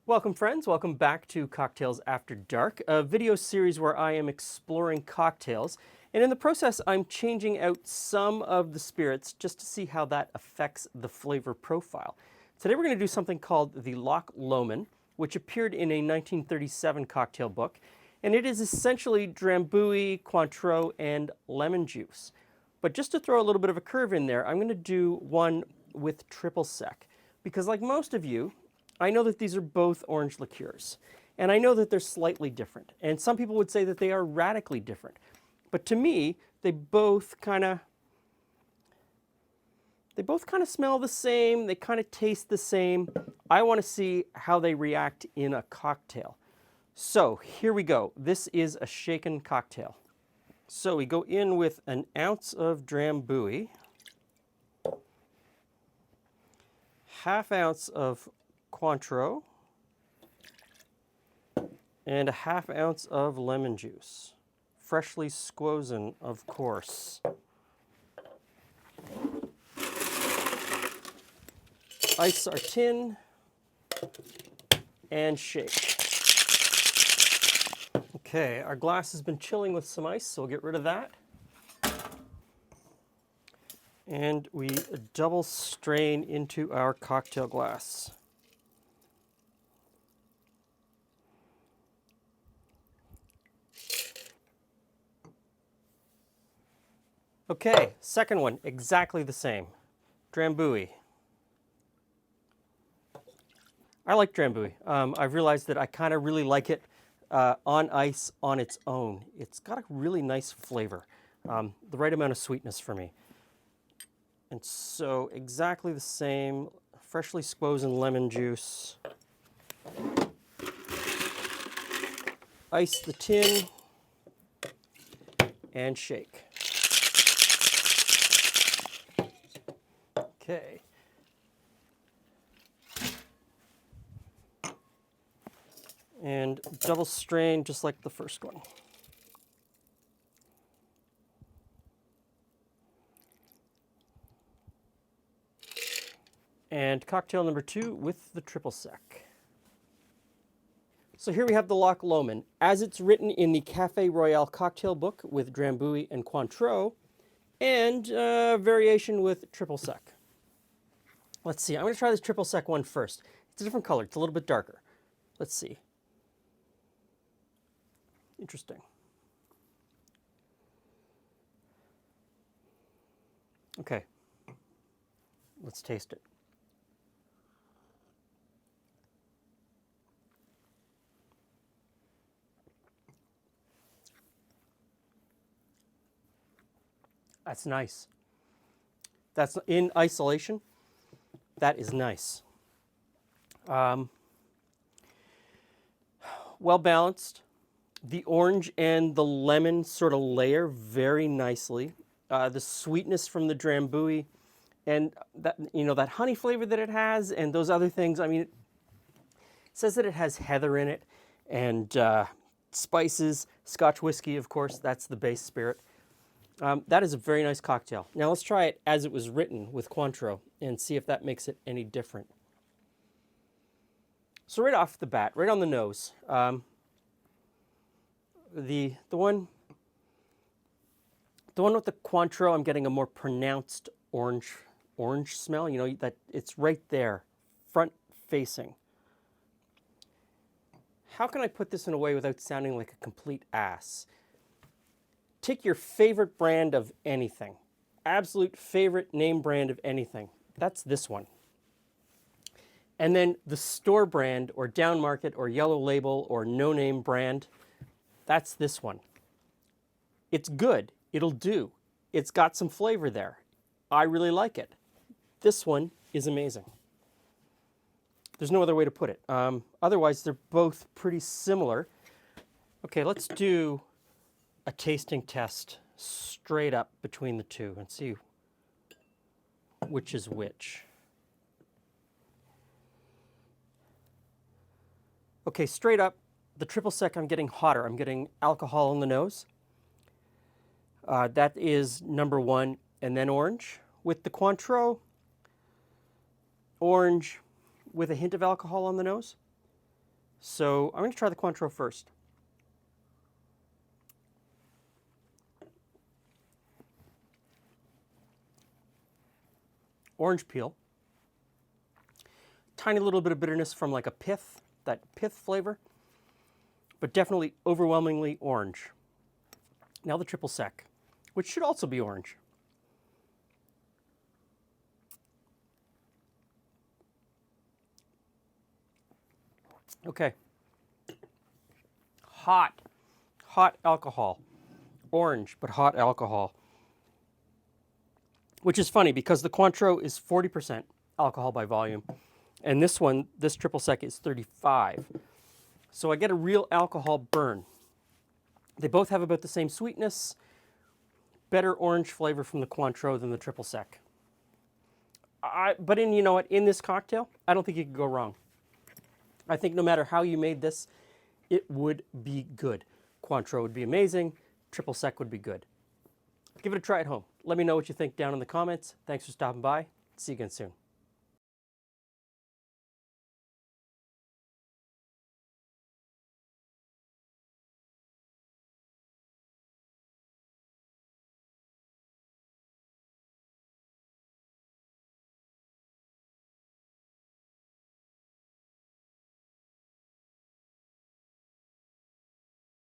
Welcome friends, welcome back to Cocktails After Dark, a video series where I am exploring cocktails, and in the process I'm changing out some of the spirits just to see how that affects the flavor profile. Today we're going to do something called the Loch Lomond, which appeared in a 1937 cocktail book, and it is essentially Drambuie, Cointreau, and lemon juice. But just to throw a little bit of a curve in there, I'm going to do one with triple sec, because like most of you, I know that these are both orange liqueurs, and I know that they're slightly different. And some people would say that they are radically different. But to me, they both kind of smell the same, they kind of taste the same. I want to see how they react in a cocktail. So here we go. This is a shaken cocktail. So we go in with an ounce of Drambuie, half ounce of Cointreau, and a half ounce of lemon juice, freshly squozen, of course. Ice our tin and shake. Okay, our glass has been chilling with some ice, so we'll get rid of that. And we double strain into our cocktail glass. Okay, second one, exactly the same. Drambuie. I like Drambuie. I've realized that I kind of really like it on ice on its own. It's got a really nice flavor, the right amount of sweetness for me. And so exactly the same, freshly squozen lemon juice. Ice the tin and shake. Okay. And double strain just like the first one. And cocktail number 2 with the triple sec. So here we have the Loch Lomond, as it's written in the Café Royal Cocktail Book with Drambuie and Cointreau, and variation with triple sec. Let's see, I'm going to try this triple sec one first. It's a different color, it's a little bit darker. Let's see. Interesting. Okay, let's taste it. That's nice. That's in isolation. That is nice. Well balanced. The orange and the lemon sort of layer very nicely. The sweetness from the Drambuie and that, that honey flavor that it has and those other things. I mean, it says that it has heather in it and spices, Scotch whiskey, of course, that's the base spirit. That is a very nice cocktail. Now let's try it as it was written with Cointreau and see if that makes it any different. So right off the bat, right on the nose, the one with the Cointreau, I'm getting a more pronounced orange smell. You know, that it's right there, front facing. How can I put this in a way without sounding like a complete ass? Take your favorite brand of anything, absolute favorite name brand of anything. That's this one. And then the store brand or down market or yellow label or no name brand, that's this one. It's good, it'll do. It's got some flavor there. I really like it. This one is amazing. There's no other way to put it. Otherwise, they're both pretty similar. Okay, let's do a tasting test straight up between the two and see which is which. Okay, straight up, the triple sec, I'm getting hotter. I'm getting alcohol in the nose. That is number 1, and then orange. With the Cointreau, orange with a hint of alcohol on the nose. So I'm going to try the Cointreau first. Orange peel. Tiny little bit of bitterness from like a pith, that pith flavor, but definitely overwhelmingly orange. Now the triple sec, which should also be orange. Okay. Hot alcohol. Orange, but hot alcohol. Which is funny because the Cointreau is 40% alcohol by volume. And this one, this triple sec, is 35. So I get a real alcohol burn. They both have about the same sweetness, better orange flavor from the Cointreau than the triple sec. But you know what, in this cocktail, I don't think you could go wrong. I think no matter how you made this, it would be good. Cointreau would be amazing. Triple sec would be good. Give it a try at home. Let me know what you think down in the comments. Thanks for stopping by. See you again soon.